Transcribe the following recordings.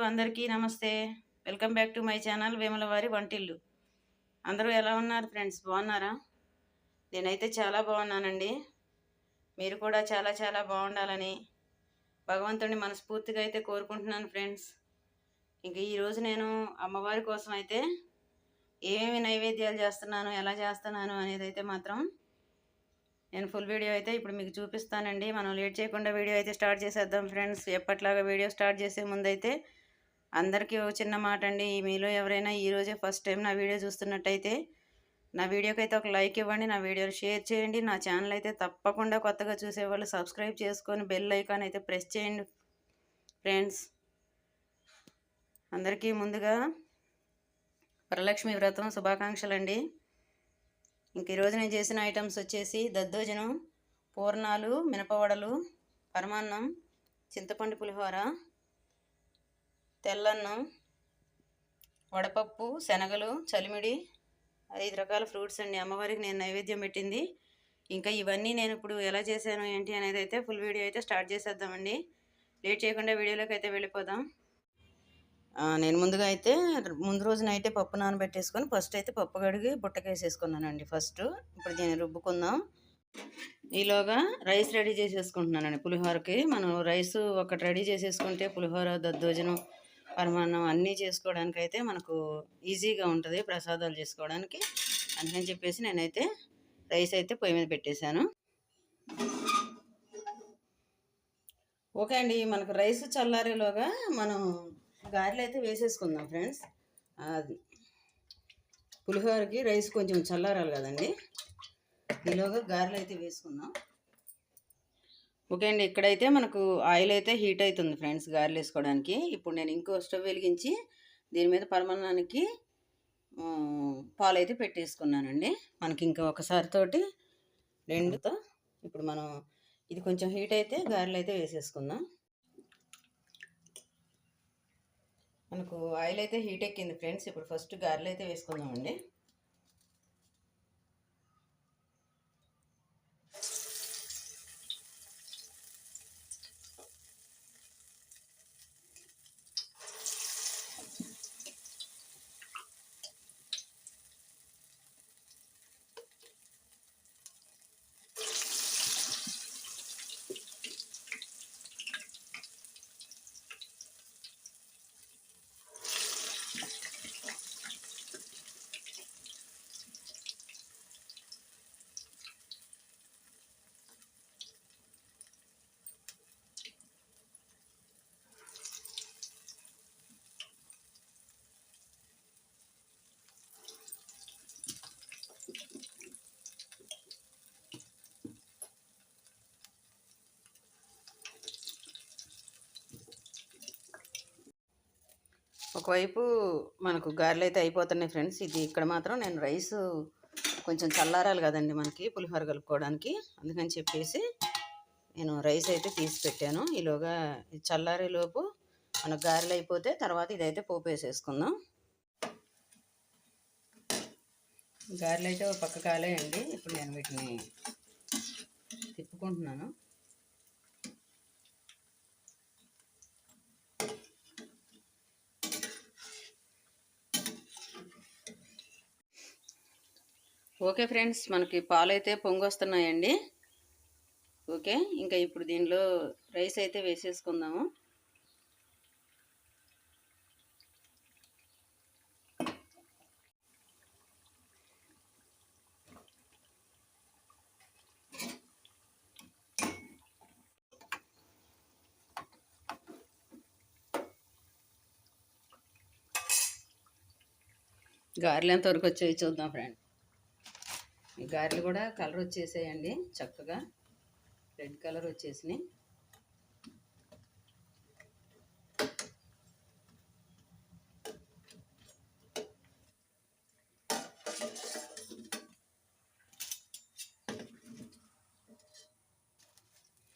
అందరికీ నమస్తే. Welcome back to my channel వేములవారి వంటిల్లు. అందరూ ఎలా ఉన్నారు ఫ్రెండ్స్? బాగున్నారా? నేనైతే చాలా బాగున్నానండి. మీరు కూడా చాలా చాలా బాగుండాలని భగవంతుడిని మనస్ఫూర్తిగా అయితే కోరుకుంటున్నాను ఫ్రెండ్స్. ఇంక ఈరోజు నేను అమ్మవారి కోసం అయితే ఏమేమి నైవేద్యాలు చేస్తున్నాను, ఎలా చేస్తున్నాను అనేది అయితే మాత్రం నేను ఫుల్ వీడియో అయితే ఇప్పుడు మీకు చూపిస్తానండి. మనం లేట్ చేయకుండా వీడియో అయితే స్టార్ట్ చేసేద్దాం ఫ్రెండ్స్. ఎప్పట్లాగా వీడియో స్టార్ట్ చేసే ముందైతే అందరికీ ఒక చిన్న మాట అండి. మీలో ఎవరైనా ఈరోజే ఫస్ట్ టైం నా వీడియో చూస్తున్నట్టయితే నా వీడియోకి అయితే ఒక లైక్ ఇవ్వండి, నా వీడియోని షేర్ చేయండి. నా ఛానల్ అయితే తప్పకుండా కొత్తగా చూసేవాళ్ళు సబ్స్క్రైబ్ చేసుకొని బెల్ ఐకాన్ అయితే ప్రెస్ చేయండి ఫ్రెండ్స్. అందరికీ ముందుగా వరలక్ష్మి వ్రతం శుభాకాంక్షలు అండి. ఇంక ఈరోజు నేను చేసిన ఐటమ్స్ వచ్చేసి దద్దోజనం, పూర్ణాలు, మినపవడలు, పరమాన్నం, చింతపండు పులిహోర, తెల్లన్నం, వడపప్పు, శనగలు, చలిమిడి, 5 రకాల ఫ్రూట్స్ అండి. అమ్మవారికి నేను నైవేద్యం పెట్టింది. ఇంకా ఇవన్నీ నేను ఇప్పుడు ఎలా చేశాను ఏంటి అనేది అయితే ఫుల్ వీడియో అయితే స్టార్ట్ చేసేద్దామండి. లేట్ చేయకుండా వీడియోలోకి అయితే వెళ్ళిపోదాం. నేను ముందుగా అయితే ముందు రోజున అయితే పప్పు నానబెట్టేసుకొని ఫస్ట్ అయితే పప్పు కడిగి బుట్టకేసేసుకున్నానండి ఫస్ట్. ఇప్పుడు దీన్ని రుబ్బుకుందాం. ఈలోగా రైస్ రెడీ చేసేసుకుంటున్నానండి పులిహోరకి. మనం రైస్ ఒకటి రెడీ చేసేసుకుంటే పులిహోర, దద్దోజనం, పరమాన్నం అన్నీ చేసుకోవడానికి అయితే మనకు ఈజీగా ఉంటుంది ప్రసాదాలు చేసుకోవడానికి. అందుకని చెప్పేసి నేనైతే రైస్ అయితే పొయ్యి మీద పెట్టేశాను. ఓకే అండి, మనకు రైస్ చల్లారేలోగా మనం గారెలు అయితే వేసేసుకుందాం ఫ్రెండ్స్. అది పులిహోరకి రైస్ కొంచెం చల్లారాలి కదండి. ఈలోగా గారెలు అయితే వేసుకుందాం. ఓకే అండి, ఇక్కడైతే మనకు ఆయిల్ అయితే హీట్ అవుతుంది ఫ్రెండ్స్ గారెలు వేసుకోవడానికి. ఇప్పుడు నేను ఇంకో స్టవ్ వెలిగించి దీని మీద పరమాన్నానికి పాలు అయితే పెట్టేసుకున్నానండి. మనకి ఇంకా ఒకసారితోటి రెండుతో ఇప్పుడు మనం ఇది కొంచెం హీట్ అయితే గారెలు అయితే వేసేసుకుందాం. మనకు ఆయిల్ అయితే హీట్ ఎక్కింది ఫ్రెండ్స్. ఇప్పుడు ఫస్ట్ గారెలు అయితే వేసుకుందామండి. ఒకవైపు మనకు గారెలు అయితే అయిపోతున్నాయి ఫ్రెండ్స్. ఇది ఇక్కడ మాత్రం నేను రైస్ కొంచెం చల్లారాలి కదండి మనకి పులిహోర కలుపుకోవడానికి. అందుకని చెప్పేసి నేను రైస్ అయితే తీసి పెట్టాను. ఈలోగా చల్లారేలోపు మనకు గారెలు అయిపోతే తర్వాత ఇదైతే పోపు వేసేసుకుందాం. గారెలు అయితే ఒక పక్క కాలేయండి. ఇప్పుడు నేను వీటిని తిప్పుకుంటున్నాను. ఓకే ఫ్రెండ్స్, మనకి పాలు అయితే పొంగొస్తున్నాయండి. ఓకే, ఇంకా ఇప్పుడు దీనిలో రైస్ అయితే వేసేసుకుందాము. గారెలు ఎంతవరకు వచ్చాయి చూద్దాం ఫ్రెండ్. ఈ గారెలు కూడా కలర్ వచ్చేసాయండి, చక్కగా రెడ్ కలర్ వచ్చేసినాయి.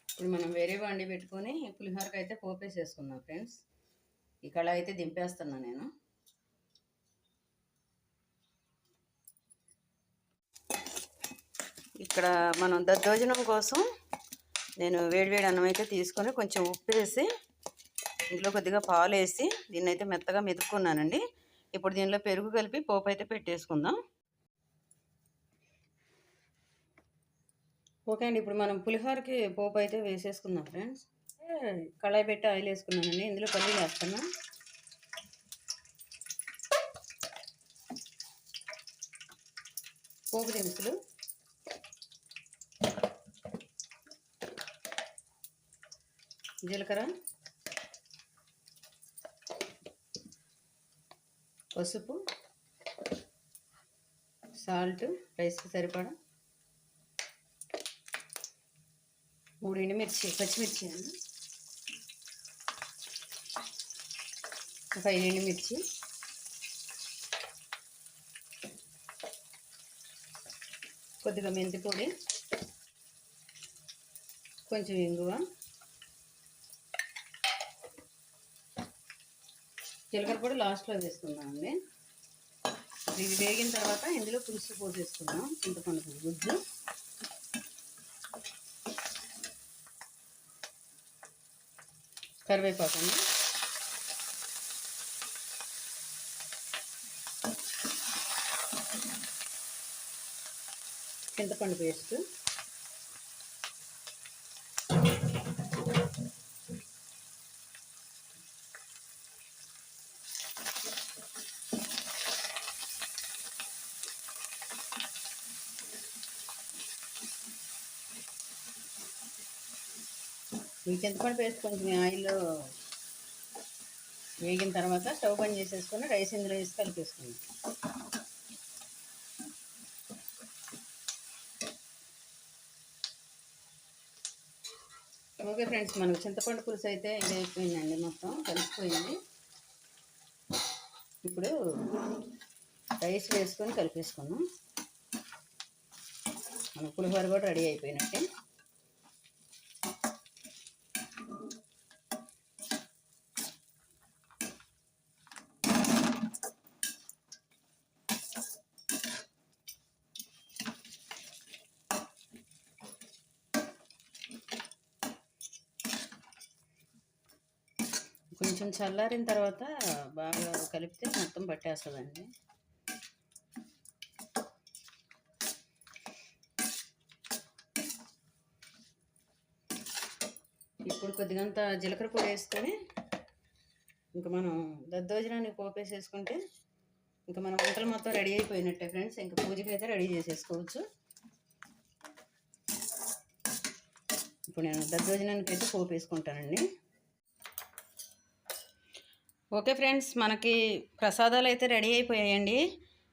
ఇప్పుడు మనం వేరే వండి పెట్టుకొని పులిహోరకి అయితే పోపేసేసుకుందాం ఫ్రెండ్స్. ఈ కళ అయితే దింపేస్తున్నా నేను. ఇక్కడ మనం దద్దోజనం కోసం నేను వేడివేడి అన్నం అయితే తీసుకొని కొంచెం ఉప్పు వేసి ఇందులో కొద్దిగా పాలు వేసి దీన్ని అయితే మెత్తగా మెతుక్కున్నానండి. ఇప్పుడు దీనిలో పెరుగు కలిపి పోపు అయితే పెట్టేసుకుందాం. ఓకే అండి, ఇప్పుడు మనం పులిహోరకి పోపు అయితే వేసేసుకుందాం ఫ్రెండ్స్. కళాయి పెట్టి ఆయిల్ వేసుకున్నానండి. ఇందులో పల్లీలు వేస్తున్నా, పోపు దినుసులు, జీలకర్ర, పసుపు, సాల్ట్ రైస్కి సరిపడా, 3 ఎండుమిర్చి పచ్చిమిర్చి అండి, ఒక 5 ఎండుమిర్చి, కొద్దిగా మెంతి పొడి, కొంచెం ఇంగువ, జీలకర్ర పొడి లాస్ట్లో వేసుకుందామండి. ఇది వేగిన తర్వాత ఇందులో పులుసు పోసేసుకుందాం. చింతపండు గుజ్జు, కరివేపాకు అండి, చింతపండు పేస్ట్, ఈ చింతపండు పేస్ట్ కొంచెం ఆయిల్లో వేగిన తర్వాత స్టవ్ బంద్ చేసేసుకొని రైస్ ఇందులో వేసి కలిపేసుకుందాం. ఓకే ఫ్రెండ్స్, మనకు చింతపండు పులుసు అయితే ఇది అయిపోయిందండి, మొత్తం కలిసిపోయింది. ఇప్పుడు రైస్ వేసుకొని కలిపేసుకుందాం. మన పులిహోర కూడా రెడీ అయిపోయినట్టే. కొంచెం చల్లారిన తర్వాత బాగా కలిపితే మొత్తం పట్టేస్తుందండి. ఇప్పుడు కొద్దిగంత జీలకర్ర పొడి వేసుకొని ఇంకా మనం దద్దోజనానికి పోపేసేసుకుంటే ఇంకా మన వంటలు మొత్తం రెడీ అయిపోయినట్టే ఫ్రెండ్స్. ఇంకా పూజకి అయితే రెడీ చేసేసుకోవచ్చు. ఇప్పుడు నేను దద్దోజనానికి అయితే పోపు వేసుకుంటానండి. ఓకే ఫ్రెండ్స్, మనకి ప్రసాదాలు అయితే రెడీ అయిపోయాయండి.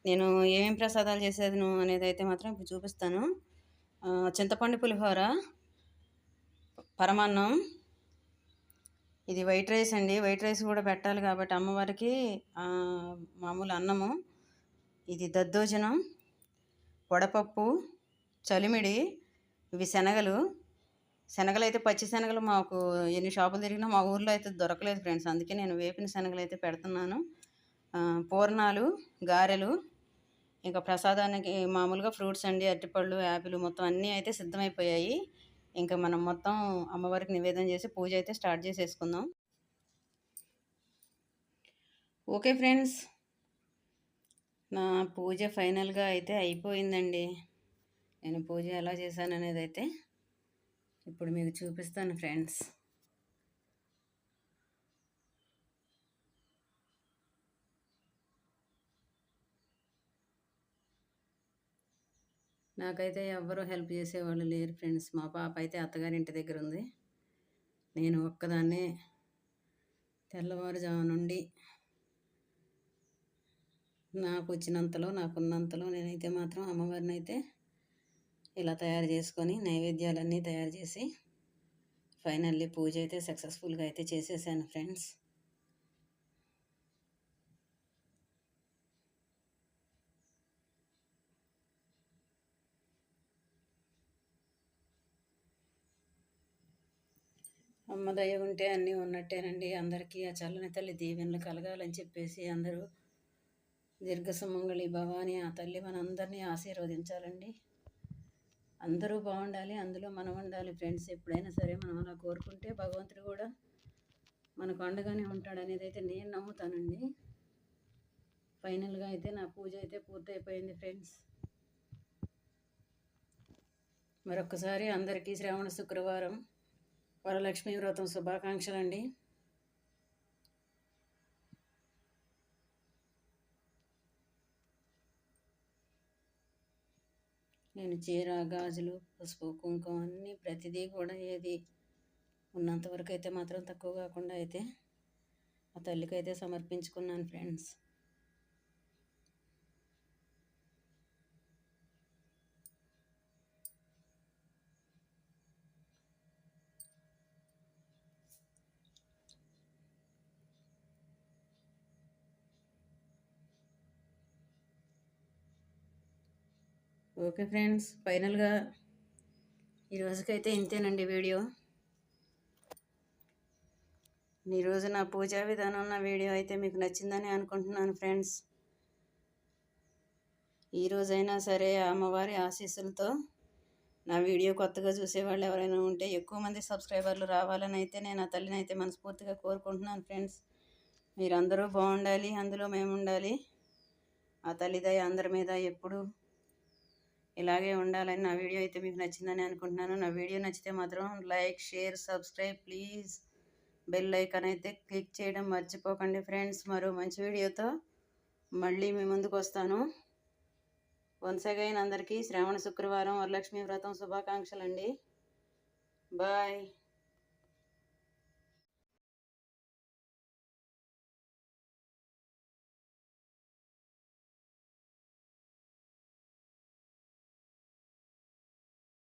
నేను ఏమేమి ప్రసాదాలు చేసేది అనేది అయితే మాత్రం ఇప్పుడు చూపిస్తాను. చింతపండు పులిహోర, పరమాన్నం, ఇది వైట్ రైస్ అండి. వైట్ రైస్ కూడా పెట్టాలి కాబట్టి అమ్మవారికి మామూలు అన్నము, ఇది దద్దోజనం, వడపప్పు, చలిమిడి, ఇవి శనగలు అయితే పచ్చి శనగలు మాకు ఎన్ని షాపులు తిరిగినా మా ఊర్లో అయితే దొరకలేదు ఫ్రెండ్స్. అందుకే నేను వేపిన శనగలు అయితే పెడుతున్నాను. పూర్ణాలు, గారెలు, ఇంకా ప్రసాదానికి మామూలుగా ఫ్రూట్స్ అండి, అరటిపళ్ళు, యాపిల్ మొత్తం అన్నీ అయితే సిద్ధమైపోయాయి. ఇంకా మనం మొత్తం అమ్మవారికి నివేదన చేసి పూజ అయితే స్టార్ట్ చేసేసుకుందాం. ఓకే ఫ్రెండ్స్, నా పూజ ఫైనల్గా అయితే అయిపోయిందండి. నేను పూజ ఎలా చేశాను అనేది అయితే ఇప్పుడు మీకు చూపిస్తాను ఫ్రెండ్స్. నాకైతే ఎవ్వరూ హెల్ప్ చేసేవాళ్ళు లేరు ఫ్రెండ్స్. మా పాప అయితే అత్తగారింటి దగ్గర ఉంది. నేను ఒక్కదాన్నే తెల్లవారుజాము నుండి నాకు వచ్చినంతలో నాకున్నంతలో నేనైతే మాత్రం అమ్మవారిని అయితే ఇలా తయారు చేసుకొని నైవేద్యాలన్నీ తయారు చేసి ఫైనల్లీ పూజ అయితే సక్సెస్ఫుల్గా అయితే చేసేసాను ఫ్రెండ్స్. అమ్మ దయ ఉంటే అన్నీ ఉన్నట్టేనండి. అందరికీ ఆ చల్లని తల్లి దీవెనలు కలగాలని చెప్పేసి అందరూ దీర్ఘ సుమంగళి భవాని ఆ తల్లి మనందరినీ ఆశీర్వదించాలండి. అందరూ బాగుండాలి, అందులో మనం ఉండాలి ఫ్రెండ్స్. ఎప్పుడైనా సరే మనం అలా కోరుకుంటే భగవంతుడు కూడా మనకు అండగానే ఉంటాడు అనేది అయితే నేను నమ్ముతానండి. ఫైనల్గా అయితే నా పూజ అయితే పూర్తయిపోయింది ఫ్రెండ్స్. మరొకసారి అందరికీ శ్రావణ శుక్రవారం వరలక్ష్మి వ్రతం శుభాకాంక్షలు అండి. నేను చీర, గాజులు, పసుపు, కుంకుమ అన్నీ ప్రతిదీ కూడా ఏది ఉన్నంతవరకు అయితే మాత్రం తక్కువ కాకుండా అయితే ఆ తల్లికైతే సమర్పించుకున్నాను ఫ్రెండ్స్. ఓకే ఫ్రెండ్స్, ఫైనల్గా ఈరోజుకైతే ఇంతేనండి వీడియో. ఈరోజు నా పూజా విధానం నా వీడియో అయితే మీకు నచ్చిందని అనుకుంటున్నాను ఫ్రెండ్స్. ఈరోజైనా సరే అమ్మవారి ఆశీస్సులతో నా వీడియో కొత్తగా చూసేవాళ్ళు ఎవరైనా ఉంటే ఎక్కువ మంది సబ్స్క్రైబర్లు రావాలని అయితే నేను ఆ తల్లిని అయితే మనస్ఫూర్తిగా కోరుకుంటున్నాను ఫ్రెండ్స్. మీరందరూ బాగుండాలి, అందులో మేము ఉండాలి. ఆ తల్లి దయ అందరి మీద ఎప్పుడు ఇలాగే ఉండాలని నా వీడియో అయితే మీకు నచ్చిందని అనుకుంటున్నాను. నా వీడియో నచ్చితే మాత్రం like, share, subscribe please. Bell icon అయితే క్లిక్ చేయడం మర్చిపోకండి ఫ్రెండ్స్. మరో మంచి వీడియోతో మళ్ళీ మీ ముందుకు వస్తాను. వన్స్ అగైన్ అందరికీ శ్రావణ శుక్రవారం వరలక్ష్మి వ్రతం శుభాకాంక్షలు అండి. బాయ్.